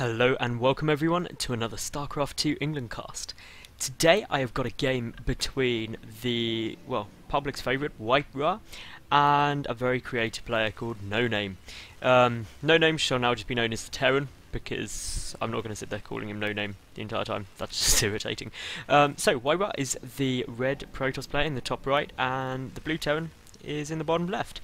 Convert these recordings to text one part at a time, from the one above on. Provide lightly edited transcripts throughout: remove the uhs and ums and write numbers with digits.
Hello and welcome everyone to another StarCraft 2 England cast. Today I have got a game between the, public's favourite, WhiteRa, and a very creative player called NoName. NoName shall now just be known as the Terran, because I'm not going to sit there calling him NoName the entire time, that's just irritating. So WhiteRa is the red Protoss player in the top right, and the blue Terran is in the bottom left.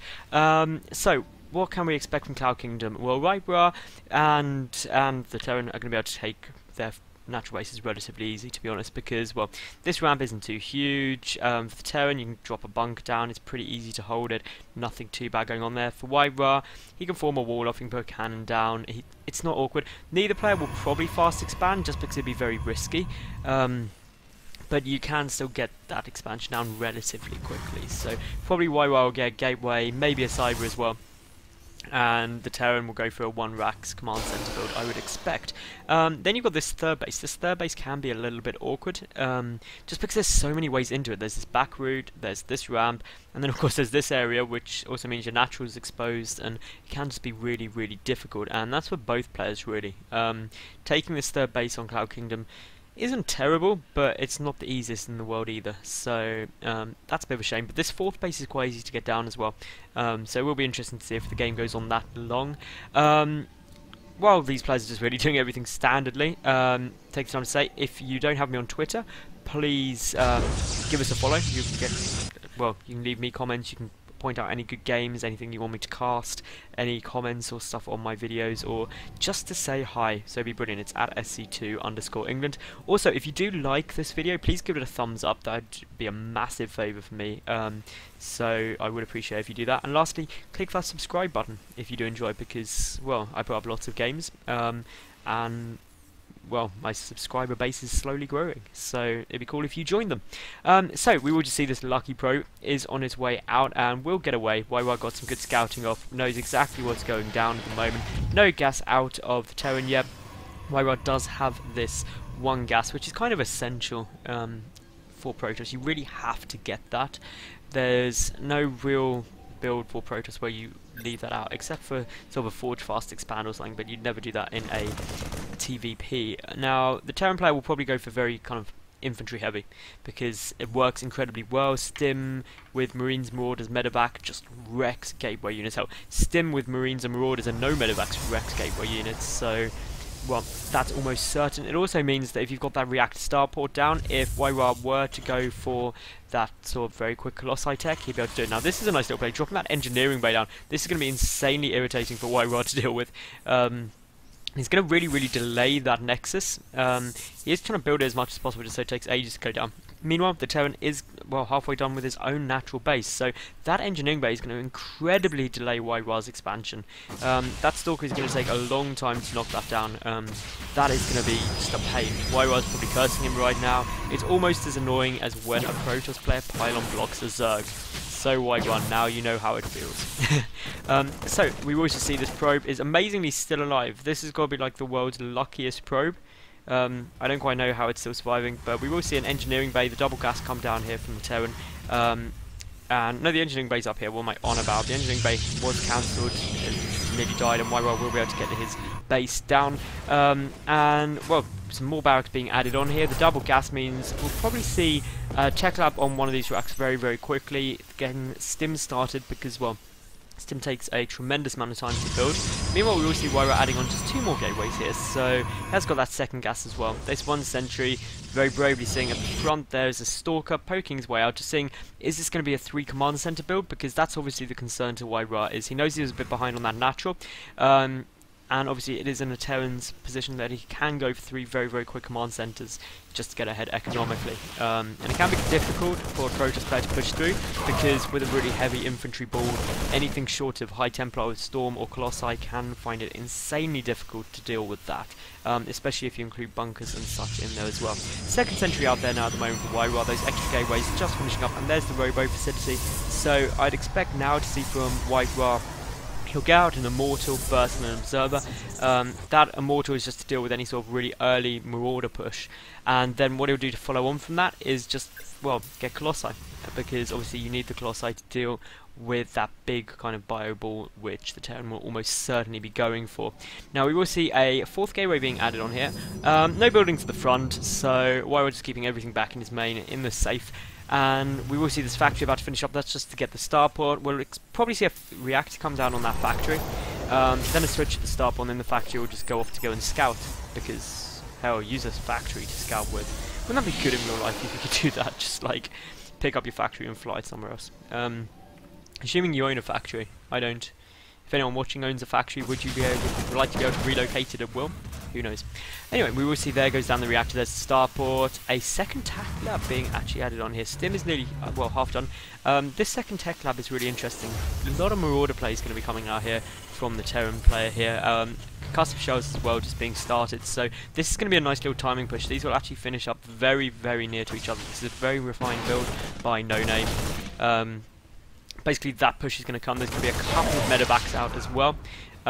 What can we expect from Cloud Kingdom? Well, WhiteRa and the Terran are going to be able to take their natural bases relatively easy, to be honest, because, well, this ramp isn't too huge. For the Terran, you can drop a bunker down, it's pretty easy to hold it, nothing too bad going on there. For WhiteRa, he can form a wall off, he can put a cannon down, it's not awkward. Neither player will probably fast expand, just because it'd be very risky. But you can still get that expansion down relatively quickly, so probably WhiteRa will get a gateway, maybe a cyber as well. And the Terran will go for a 1 racks command center build, I would expect. Then you've got this third base. This third base can be a little bit awkward, just because there's so many ways into it. There's this back route, there's this ramp, and then of course there's this area, which also means your natural is exposed, and it can just be really, really difficult. And that's for both players, really. Taking this third base on Cloud Kingdom isn't terrible, but it's not the easiest in the world either, so that's a bit of a shame. But this fourth base is quite easy to get down as well, so it will be interesting to see if the game goes on that long. While these players are just really doing everything standardly, take the time to say, if you don't have me on Twitter, please give us a follow. You can get, you can leave me comments, you can point out any good games, anything you want me to cast, any comments or stuff on my videos, or just to say hi, so it'd be brilliant. It's at SC2_England. Also, if you do like this video, please give it a thumbs up, that'd be a massive favour for me, so I would appreciate if you do that. And lastly, click that subscribe button if you do enjoy, because, well, I put up lots of games, and well, my subscriber base is slowly growing, so it'd be cool if you joined them. So we will just see this lucky pro is on his way out and will get away. WhiteRa got some good scouting off, knows exactly what's going down at the moment. No gas out of the Terran yet. WhiteRa does have this 1 gas, which is kind of essential for Protoss. You really have to get that. There's no real build for Protoss where you leave that out, except for sort of a forge fast expand or something, but you'd never do that in a TVP. Now the Terran player will probably go for very kind of infantry heavy, because it works incredibly well. Stim with Marines, Marauders, Medevac just wrecks gateway units. Hell, Stim with Marines and Marauders and no Medevacs wrecks gateway units, so well, that's almost certain. It also means that if you've got that reactor starport down, if WhiteRa were to go for that sort of very quick Colossi tech, he'd be able to do it. Now this is a nice little play, dropping that engineering bay down. This is going to be insanely irritating for WhiteRa to deal with. He's going to really, really delay that Nexus. He is trying to build it as much as possible, just so it takes ages to go down. Meanwhile, the Terran is, well, halfway done with his own natural base, so that engineering bay is going to incredibly delay WhiteRa's expansion. That Stalker is going to take a long time to knock that down. That is going to be just a pain. WhiteRa's probably cursing him right now. It's almost as annoying as when a Protoss player pylon blocks a Zerg. So WhiteRa, now you know how it feels. So we also see this probe is amazingly still alive. This has got to be like the world's luckiest probe. I don't quite know how it's still surviving, but we will see an engineering bay, the double gas come down here from the Terran. And no, the engineering bay's up here, what am I on about? The engineering bay was cancelled, it nearly died, and WhiteRa will be able to get his base down. And, well, some more barracks being added on here. The double gas means we'll probably see Tech Lab on one of these racks very, very quickly, getting Stim started, because, well, Stim takes a tremendous amount of time to build. Meanwhile, we will see WhiteRa adding on just 2 more gateways here, so he has got that second gas as well. There's 1 sentry, very bravely seeing at the front there's a Stalker poking his way out, just seeing, is this going to be a 3 command center build? Because that's obviously the concern to WhiteRa, is he knows he was a bit behind on that natural. And obviously it is in a Terran's position that he can go for 3 very, very quick command centers just to get ahead economically. And it can be difficult for a Protoss player to push through, because with a really heavy infantry ball, anything short of High Templar with Storm or Colossi can find it insanely difficult to deal with that, especially if you include bunkers and such in there as well. Second sentry out there now at the moment for WhiteRa, those extra gateways just finishing up, and there's the Robo facility. So I'd expect now to see from WhiteRa, he'll get out an Immortal, Burst and an Observer. That Immortal is just to deal with any sort of really early Marauder push, and then what he'll do to follow on from that is just, well, get Colossi, because obviously you need the Colossi to deal with that big kind of bio ball, which the Terran will almost certainly be going for. Now we will see a 4th gateway being added on here. No building to the front, so WhiteRa just keeping everything back in his main in the safe. And we will see this factory about to finish up. That's just to get the starport. We'll probably see a reactor come down on that factory. Then a switch at the starport, and then the factory will just go off to go and scout, because hell, use a factory to scout with. Wouldn't that be good in real life if you could do that? Just like pick up your factory and fly somewhere else. Assuming you own a factory, I don't. If anyone watching owns a factory, would you like to be able to relocate it at will? Who knows? Anyway, we will see there goes down the reactor. There's the starport. A second tech lab being actually added on here. Stim is nearly, well, half done. This second tech lab is really interesting. A lot of Marauder play is going to be coming out here from the Terran player here. Custom shells as well just being started. So this is going to be a nice little timing push. These will actually finish up very, very near to each other. This is a very refined build by NoName. Basically that push is going to come. There's going to be a couple of medevacs out as well. 2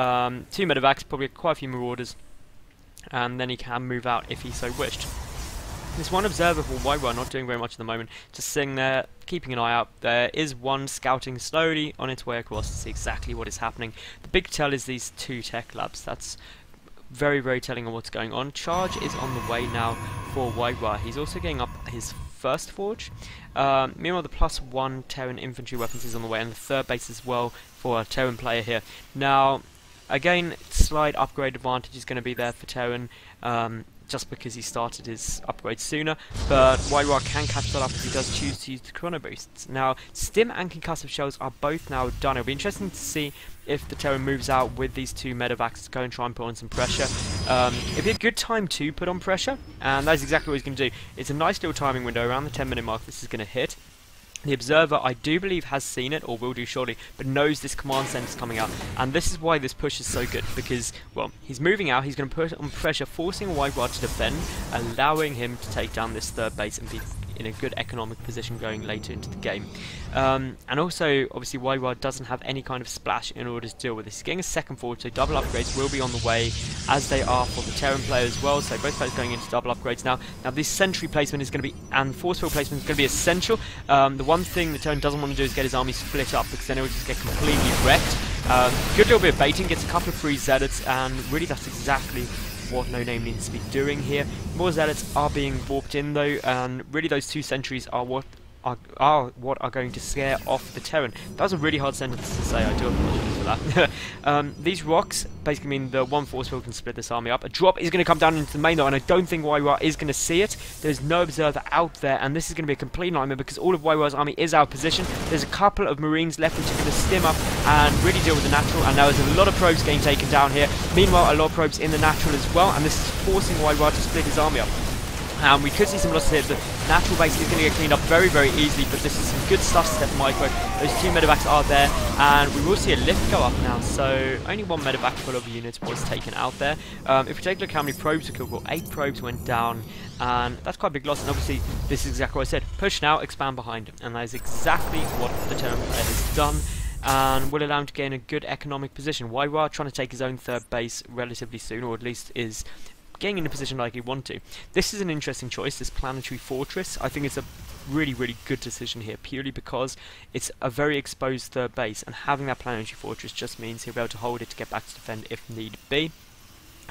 medevacs, probably quite a few marauders, and then he can move out if he so wished. There's one observer for WhiteRa, not doing very much at the moment, just sitting there, keeping an eye out. There is one scouting slowly on its way across to see exactly what is happening. The big tell is these 2 tech labs. That's very, very telling on what's going on. Charge is on the way now for WhiteRa. He's also getting up his first forge. Meanwhile, the +1 Terran infantry weapons is on the way, and the 3rd base as well for a Terran player here. Now, again, slight upgrade advantage is going to be there for Terran, just because he started his upgrade sooner, but WhiteRa can catch that up if he does choose to use the chrono boosts. Now, Stim and concussive shells are both now done. It'll be interesting to see if the Terran moves out with these 2 medevacs to go and try and put on some pressure. It'd be a good time to put on pressure, and that's exactly what he's going to do. It's a nice little timing window around the 10-minute mark. This is going to hit. The observer, I do believe, has seen it, or will do shortly, but knows this command center is coming out. And this is why this push is so good, because, well, he's moving out, he's going to put on pressure, forcing WhiteRa to defend, allowing him to take down this 3rd base and be in a good economic position going later into the game. And also, obviously, WhiteRa doesn't have any kind of splash in order to deal with this. He's getting a 2nd forge, so double upgrades will be on the way, as they are for the Terran player as well. So both players going into double upgrades now. Now, this sentry placement is going to be, and force field placement is going to be essential. The one thing the Terran doesn't want to do is get his army split up, because then it will just get completely wrecked. Good little bit of baiting, gets a couple of free zealots, and really that's exactly what NoName needs to be doing here. More zealots are being warped in though, and really those 2 sentries are what are going to scare off the Terran. That was a really hard sentence to say, I do apologize for that. These rocks basically mean the 1 force field can split this army up. A drop is going to come down into the main though, and I don't think WhiteRa is going to see it. There's no observer out there, and this is going to be a complete nightmare because all of WhiteRa's army is out of position. There's a couple of marines left which are going to stim up and really deal with the natural, and now there's a lot of probes getting taken down here. Meanwhile, a lot of probes in the natural as well, and this is forcing WhiteRa to split his army up. We could see some losses here. The natural base is going to get cleaned up very, very easily, but this is some good stuff, Step Micro. Those 2 medevacs are there, and we will see a lift go up now. So only 1 medevac full of units was taken out there. If we take a look at how many probes were killed, well, 8 probes went down, and that's quite a big loss. And obviously, this is exactly what I said. Push now, expand behind. And that is exactly what the Terran player has done, and will allow him to gain a good economic position. WhiteRa trying to take his own 3rd base relatively soon, or at least is getting in a position like he want to. This is an interesting choice, this planetary fortress. I think it's a really, really good decision here, purely because it's a very exposed 3rd base, and having that planetary fortress just means he'll be able to hold it to get back to defend if need be.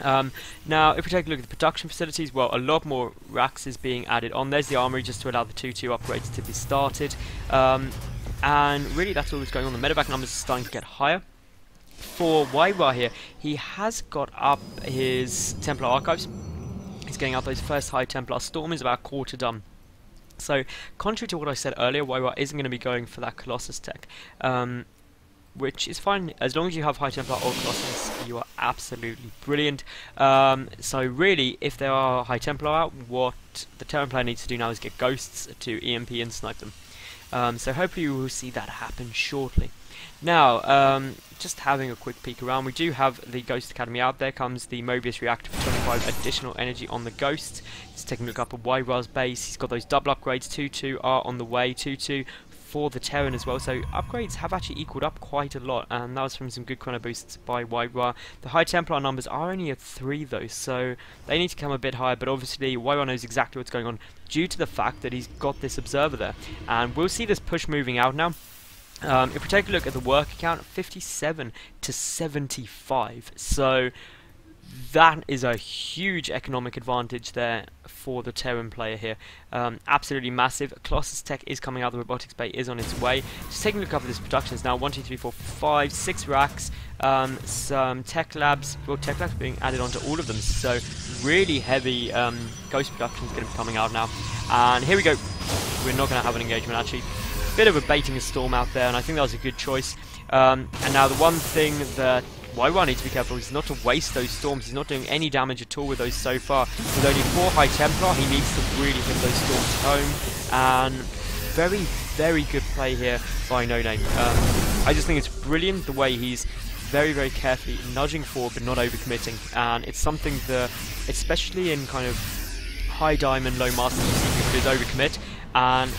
Now, if we take a look at the production facilities, well, a lot more racks is being added on. There's the armory just to allow the 2-2 upgrades to be started. And really that's all that's going on. The medevac numbers are starting to get higher. For WhiteRa here, he has got up his Templar Archives. He's getting up those first High Templar. Storm is about a quarter done. So, contrary to what I said earlier, WhiteRa isn't going to be going for that Colossus tech. Which is fine. As long as you have High Templar or Colossus, you are absolutely brilliant. So really, if there are High Templar out, what the Terran player needs to do now is get Ghosts to EMP and snipe them. So hopefully we will see that happen shortly. Now, just having a quick peek around, we do have the Ghost Academy out. There comes the Mobius reactor for 25 additional energy on the Ghost. He's taking a look up at WhiteRa's base. He's got those double upgrades. 2-2 are on the way. 2-2 for the Terran as well. So upgrades have actually equaled up quite a lot, and that was from some good chrono boosts by WhiteRa. The High Templar numbers are only at 3 though, so they need to come a bit higher, but obviously WhiteRa knows exactly what's going on due to the fact that he's got this observer there. And we'll see this push moving out now. If we take a look at the work account, 57 to 75. So that is a huge economic advantage there for the Terran player here. Absolutely massive. Colossus Tech is coming out, the robotics bay is on its way. Just taking a look at this production is now 1, 2, 3, 4, 5, 6 racks, some tech labs, well, tech labs being added onto all of them, so really heavy ghost production is going to be coming out now. And here we go. We're not going to have an engagement actually. Bit of a baiting a storm out there, and I think that was a good choice. And now the one thing that WhiteRa needs to be careful is not to waste those storms. He's not doing any damage at all with those so far. With only 4 High Templar, he needs to really hit those storms home. And very, very good play here by NoName. I just think it's brilliant the way he's very, very carefully nudging forward but not overcommitting. And it's something that, especially in kind of high diamond, low master, you see people do is overcommit. And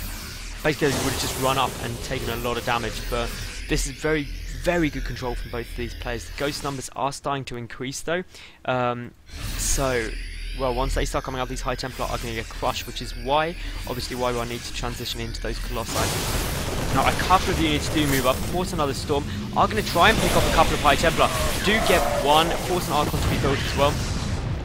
basically he would have just run up and taken a lot of damage. But this is very, very good control from both of these players. The ghost numbers are starting to increase though, so well, once they start coming out, these High Templar are going to get crushed, which is why obviously WhiteRa needs to transition into those Colossi. Now a couple of units do move up. Force Another Storm are going to try and pick up a couple of High Templar. Do get one, Force an Archon to be built as well.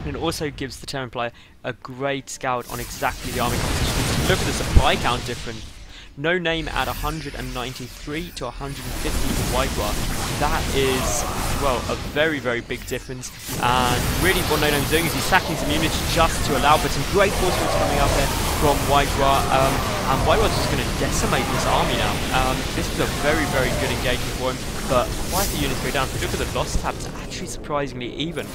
And it also gives the Terran player a great scout on exactly the army composition. Look at the supply count difference. NoName at 193 to 150 for WhiteRa. That is, well, a very, very big difference. And really what NoName's doing is he's sacking some units just to allow, but some great force fields coming out there from WhiteRa. And WhiteRa's just going to decimate this army now. This is a very, very good engagement for him, but quite the units go down. If you look at the loss tab, it's actually surprisingly even.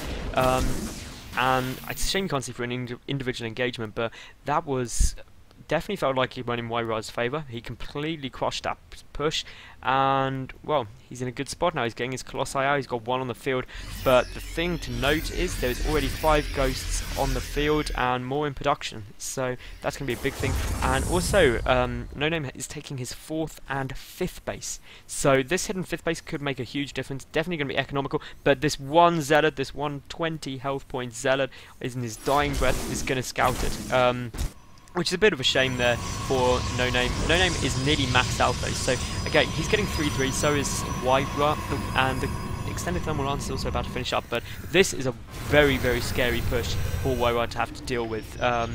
And it's a shame you can't see for an individual engagement, but that was definitely felt like he went in WhiteRa's favour. He completely crushed that push, and well, he's in a good spot now. He's getting his Colossi out, he's got 1 on the field, but the thing to note is there's already 5 ghosts on the field and more in production, so that's going to be a big thing. And also, NoName is taking his 4th and 5th base, so this hidden 5th base could make a huge difference. Definitely going to be economical, but this one Zealot, this 120 health point Zealot is in his dying breath, is going to scout it. Which is a bit of a shame there for NoName. NoName is nearly maxed out though, so again, he's getting 3-3, so is WhiteRa, and the extended thermal lance is also about to finish up, but this is a very, very scary push for WhiteRa to have to deal with. It'll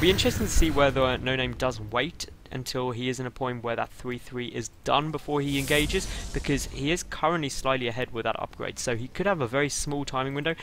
be interesting to see whether NoName does wait until he is in a point where that 3-3 is done before he engages, because he is currently slightly ahead with that upgrade, so he could have a very small timing window.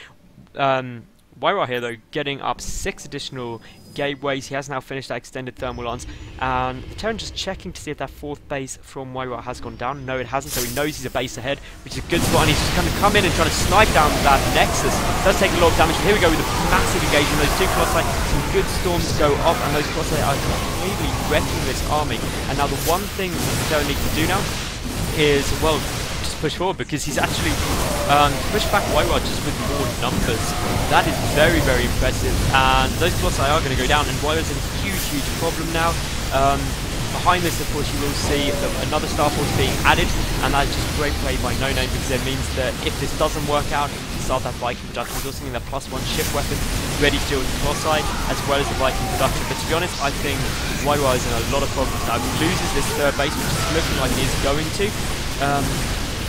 WhiteRa here though, getting up 6 additional gateways. He has now finished that extended thermal lance, and the Terran just checking to see if that 4th base from WhiteRa has gone down. No, it hasn't, so he knows he's a base ahead, which is a good spot, and he's just going to come in and try to snipe down that Nexus. Does take a lot of damage, but here we go with a massive engagement. Those 2 Colossi, some good storms go off, and those Colossi are completely wrecking this army. And now the one thing that the Terran needs to do now is, well, just push forward, because he's actually pushed back WhiteRa just with more numbers. That is very, very impressive, and those Colossi are going to go down, and WhiteRa's in a huge, huge problem now. Behind this, of course, you will see another Star Force being added, and that's just great play by NoName, because it means that if this doesn't work out, he can start that Viking production. He's also getting that +1 ship weapon ready to deal with the Colossi, as well as the Viking production. But to be honest, I think WhiteRa is in a lot of problems now. If he loses this 3rd base, which is looking like he is going to,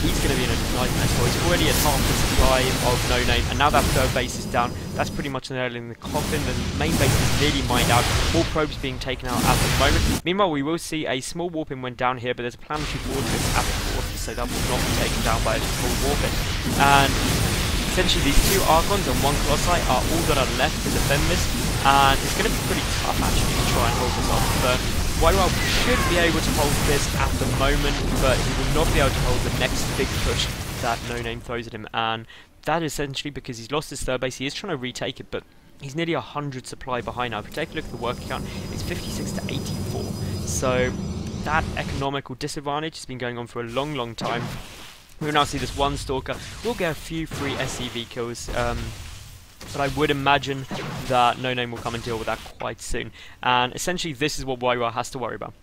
he's going to be in a nightmare score. He's already at half the supply of NoName, and now that 3rd base is down, that's pretty much an nail in the coffin. The main base is nearly mined out, all probes being taken out at the moment. Meanwhile, we will see a small warping went down here, but there's a planetary fortress at the north, so that will not be taken down by a full warping. And essentially these 2 Archons and 1 Colossi are all that are left to defend this, and it's going to be pretty tough actually to try and hold this off. But WhiteRa should be able to hold this at the moment, but he will not be able to hold the next big push that NoName throws at him, and that is essentially because he's lost his 3rd base. He is trying to retake it, but he's nearly 100 supply behind now. If you take a look at the work account, it's 56 to 84, so that economical disadvantage has been going on for a long, long time. We'll now see this 1 Stalker. We'll get a few free SCV kills, but I would imagine that NoName will come and deal with that quite soon. And essentially this is what WhiteRa has to worry about.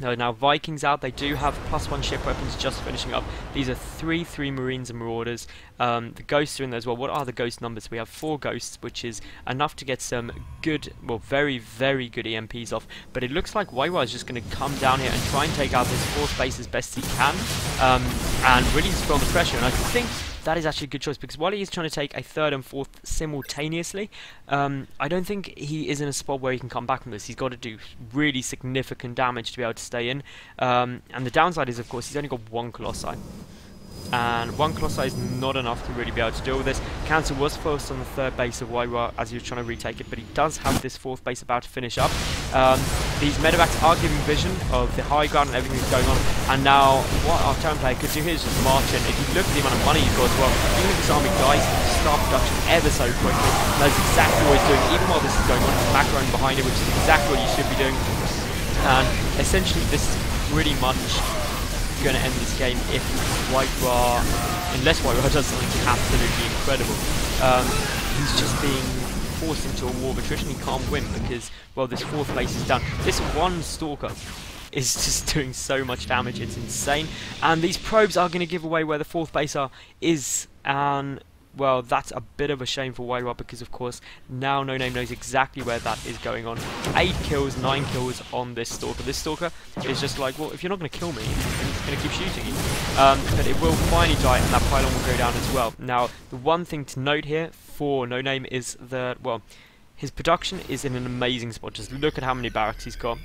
Now Vikings out, they do have +1 ship weapons just finishing up. These are 3 Marines and Marauders. The Ghosts are in there as well. What are the Ghost numbers? We have 4 Ghosts, which is enough to get some good, well, very, very good EMPs off. But it looks like WhiteRa is just going to come down here and try and take out this 4th base as best he can. And really just feel the pressure. And I think that is actually a good choice, because while he is trying to take a 3rd and 4th simultaneously, I don't think he is in a spot where he can come back from this. He's got to do really significant damage to be able to stay in. And the downside is, of course, he's only got 1 Colossi. And 1 Colossi is not enough to really be able to deal with this. Cancer was first on the 3rd base of WhiteRa as he was trying to retake it, but he does have this 4th base about to finish up. These medevacs are giving vision of the high ground and everything that's going on. And now, what our turn player could do here is just march in. If you look at the amount of money he's got as well, even if this army dies, he can start production ever so quickly. That's exactly what he's doing, even while this is going on. There's macro behind it, which is exactly what you should be doing. And essentially, this is pretty much going to end this game if WhiteRa, unless WhiteRa does something absolutely incredible. He's just being forced into a war of attrition. He can't win because, well, this 4th base is down. This 1 Stalker is just doing so much damage, it's insane. And these probes are going to give away where the 4th base is, and well, that's a bit of a shame for WhiteRa, because of course now NoName knows exactly where that is going on. 8 kills, 9 kills on this Stalker. This Stalker is just like, well, if you're not going to kill me, I'm just going to keep shooting you. But it will finally die, and that pylon will go down as well. Now, the one thing to note here for NoName is that, well, his production is in an amazing spot. Just look at how many barracks he's got.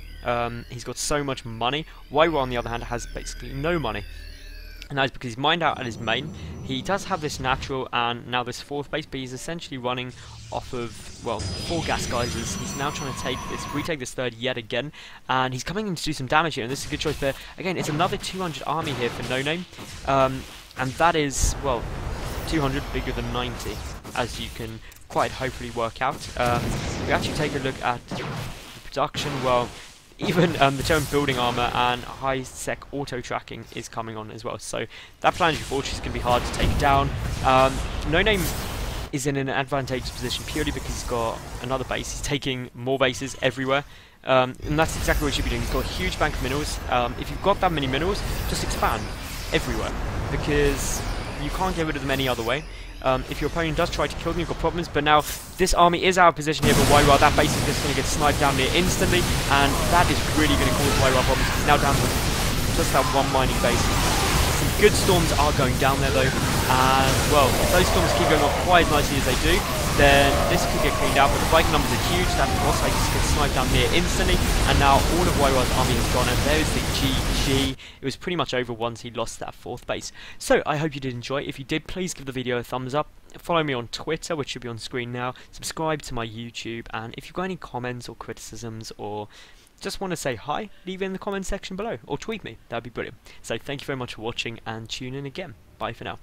He's got so much money. WhiteRa, on the other hand, has basically no money. And that is because he's mined out at his main. He does have this natural and now this 4th base, but he's essentially running off of, well, 4 gas geysers. He's now trying to retake this 3rd yet again, and he's coming in to do some damage here, and this is a good choice there. Again, it's another 200 army here for NoName, and that is, well, 200 bigger than 90, as you can quite hopefully work out. We actually take a look at the production. Well, even the term building armor and high-sec auto-tracking is coming on as well. So that planetary fortress is going to be hard to take down. NoName is in an advantageous position purely because he's got another base. He's taking more bases everywhere. And that's exactly what he should be doing. He's got a huge bank of minerals. If you've got that many minerals, just expand everywhere, because you can't get rid of them any other way. If your opponent does try to kill them, you've got problems, but now this army is out of position here for WhiteRa. That base is just going to get sniped down near instantly, and that is really going to cause WhiteRa problems. He's now down to just that 1 mining base. Some good storms are going down there though, and well, if those storms keep going off quite as nicely as they do, then this could get cleaned out, but the Viking numbers are huge. That boss just gets sniped down near instantly, and now all of WhiteRa's army has gone, and there's the GG. It was pretty much over once he lost that 4th base. So I hope you did enjoy. If you did, please give the video a thumbs up. Follow me on Twitter, which should be on screen now. Subscribe to my YouTube, and if you've got any comments or criticisms or just want to say hi, leave it in the comment section below, or tweet me. That'd be brilliant. So thank you very much for watching, and tune in again. Bye for now.